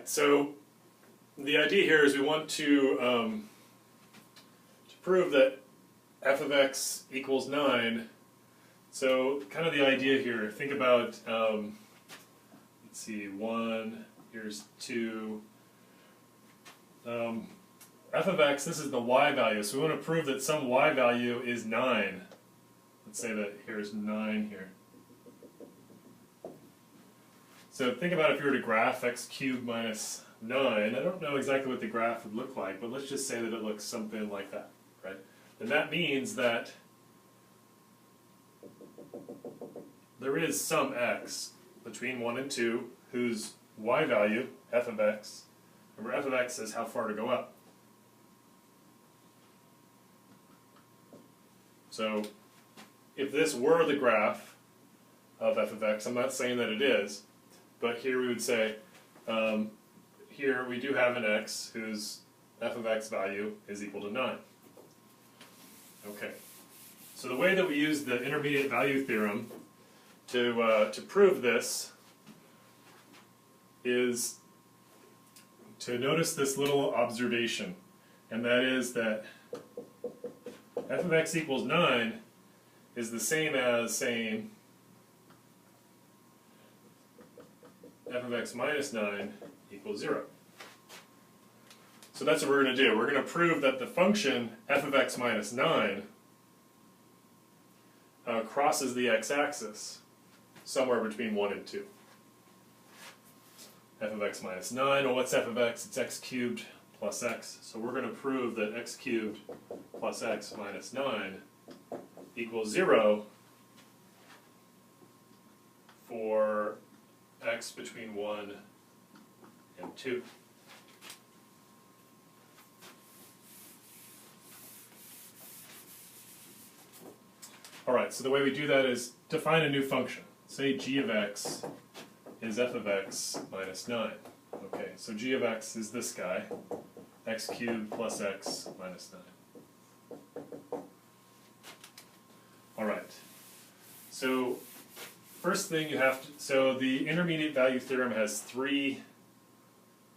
Alright, so the idea here is we want to prove that f of x equals 9. So kind of the idea here, think about, let's see, 1, here's 2. F of x, this is the y value, so we want to prove that some y value is 9. Let's say that here's 9 here. So think about if you were to graph x cubed minus 9. I don't know exactly what the graph would look like, but let's just say that it looks something like that, right? And that means that there is some x between 1 and 2 whose y value, f of x, remember f of x is how far to go up. So if this were the graph of f of x, I'm not saying that it is, but here we would say, here we do have an x whose f of x value is equal to 9. Okay, so the way that we use the intermediate value theorem to prove this is to notice this little observation, and that is that f of x equals 9 is the same as saying f of x minus 9 equals 0. So that's what we're going to do. We're going to prove that the function f of x minus 9 crosses the x-axis somewhere between 1 and 2. F of x minus 9, well, what's f of x? It's x cubed plus x. So we're going to prove that x cubed plus x minus 9 equals 0 for x between 1 and 2. Alright, so the way we do that is define a new function. Say g of x is f of x minus 9. Okay, so g of x is this guy, x cubed plus x minus 9. Alright, so first thing you have to, so the intermediate value theorem has 3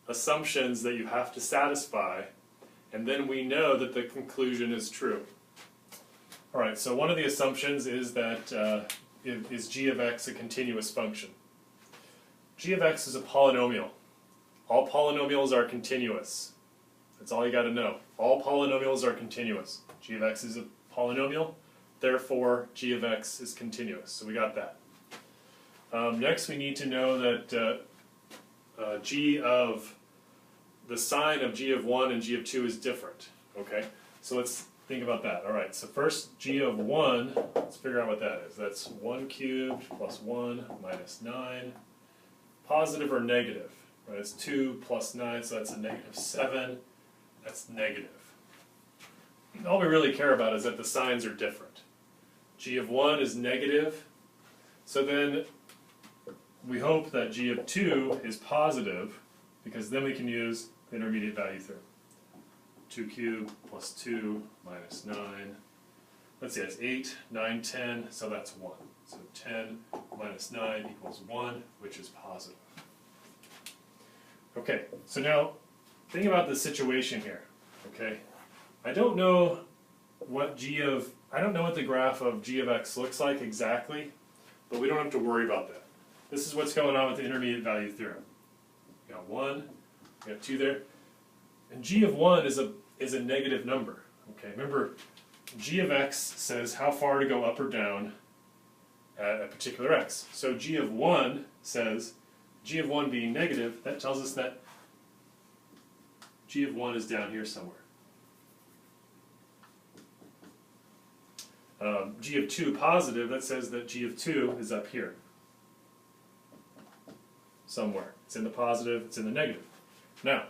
assumptions that you have to satisfy, and then we know that the conclusion is true. Alright, so one of the assumptions is that is g of x a continuous function. G of x is a polynomial. All polynomials are continuous. That's all you got to know. All polynomials are continuous. G of x is a polynomial, therefore g of x is continuous. So we got that. Next we need to know that g of, the sign of g of 1 and g of 2 is different. Okay, so let's think about that. Alright, so first g of 1, let's figure out what that is. That's 1 cubed plus 1 minus 9. Positive or negative? Right, it's 2 plus 9, so that's a negative 7. That's negative. All we really care about is that the signs are different. G of 1 is negative, so then we hope that g of 2 is positive, because then we can use the intermediate value theorem. 2 cubed plus 2 minus 9. Let's see, that's 8, 9, 10, so that's 1. So 10 minus 9 equals 1, which is positive. Okay, so now think about the situation here. Okay, I don't know what the graph of g of x looks like exactly, but we don't have to worry about that. This is what's going on with the intermediate value theorem. We got 1, we got 2 there, and g of 1 is a negative number. Okay, remember, g of x says how far to go up or down at a particular x. So g of 1 says, g of 1 being negative, that tells us that g of 1 is down here somewhere. G of 2 positive, that says that g of 2 is up here somewhere. It's in the positive, it's in the negative. Now,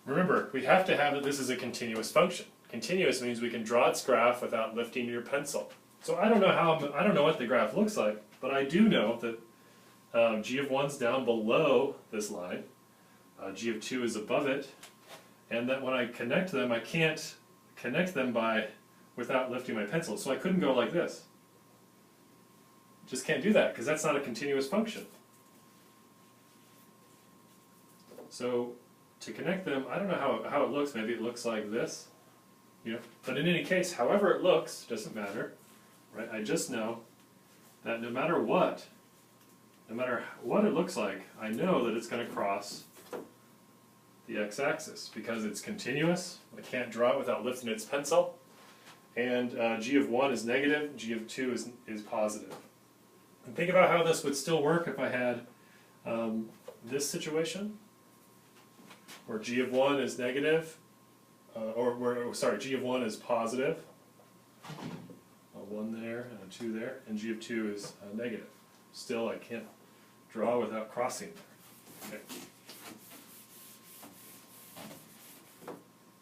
remember, we have to have that this is a continuous function. Continuous means we can draw its graph without lifting your pencil. So I don't know what the graph looks like, but I do know that g of 1's down below this line, g of 2 is above it, and that when I connect them, I can't connect them without lifting my pencil. So I couldn't go like this. Just can't do that, because that's not a continuous function. So to connect them, I don't know how it looks. Maybe it looks like this. But in any case, however it looks, doesn't matter. Right? I just know that no matter what it looks like, I know that it's going to cross the x-axis because it's continuous. I can't draw it without lifting its pencil. And g of 1 is negative, g of 2 is positive. And think about how this would still work if I had this situation, where g of 1 is negative, g of 1 is positive, a 1 there and a 2 there, and g of 2 is negative. Still, I can't draw without crossing there. Okay.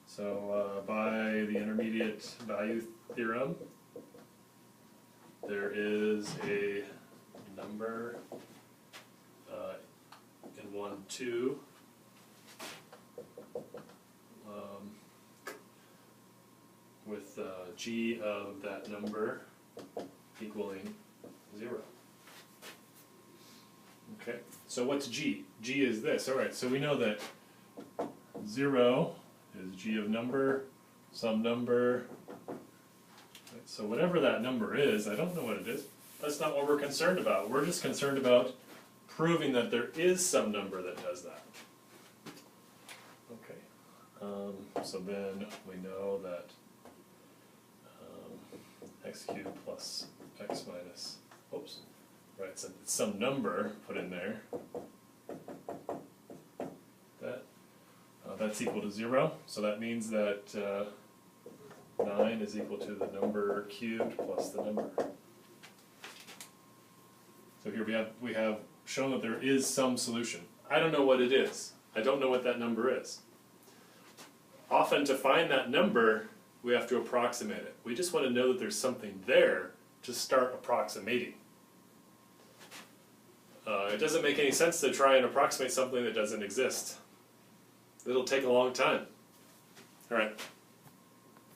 So by the intermediate value theorem, there is a number in 1, 2, with g of that number equaling 0. Okay, so what's g? G is this. Alright, so we know that 0 is g of number, some number. Right, so whatever that number is, I don't know what it is. That's not what we're concerned about. We're just concerned about proving that there is some number that does that. Okay, so then we know that x cubed plus x minus, oops, right, so it's some number put in there. That's equal to 0, so that means that 9 is equal to the number cubed plus the number. So here we have shown that there is some solution. I don't know what it is. I don't know what that number is. Often to find that number, we have to approximate it. We just want to know that there's something there to start approximating. It doesn't make any sense to try and approximate something that doesn't exist. It'll take a long time. All right.